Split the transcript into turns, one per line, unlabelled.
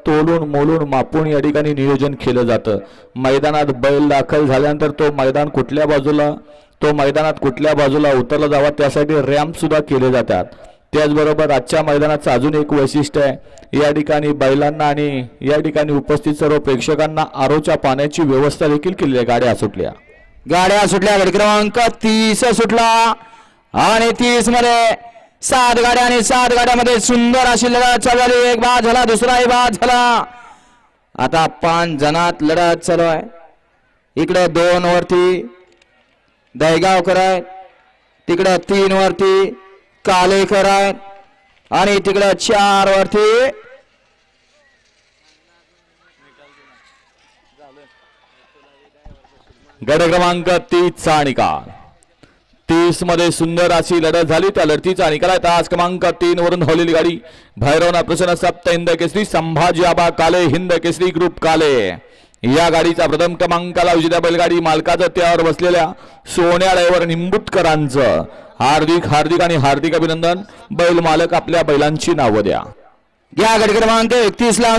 तोलून मोलून मापून या ठिकाणी नियोजन केलं जातं। मैदानात बैल दाखल झाल्यानंतर तो मैदानात कुठल्या बाजूला उतरला जावा त्यासाठी रॅम्प सुद्धा केले जातात। त्याचबरोबर आजच्या मैदानाचं अजून एक वैशिष्ट्य आहे, या ठिकाणी बैलांना आणि या ठिकाणी उपस्थित सर्व प्रेक्षकांना आरोच्या पाण्याची व्यवस्था देखील केली आहे। गाड्या सुटल्या
गट क्रमांक 30 सुटला आणि 30 मध्ये 7 गाड्या आणि 7 गाड्यामध्ये सुंदर अशी लढत चालू आहे। एक बाद झाला, दुसराही बाद झाला। आता 5 जणात लढत चालू आहे। इकडे 2 वरती दहीगावकर आहे, तिकडे 3 वरती कालेकर आहे आणि तिकडे 4 वरती
गट क्रमांक 30 चा निकाल। 30 मध्ये सुंदर अशी लढत झाली। त्या लढतीचा निकाल आहे तास क्रमांक 3 वरून धावलेली गाडी भैरवना प्रसन्न सप्त हिंद केसरी संभाजी आबा काले हिंद केसरी ग्रुप काले या गाडीचा प्रथम क्रमांकाला विजेत्या बैलगाडी मालकाचं त्यावर बसलेल्या सोन्या ड्रायव्हर निंबुटकरांचं हार्दिक आणि हार्दिक अभिनंदन। बैल मालक आपल्या बैलांची नावं द्या।
या गट क्रमांक 31 ला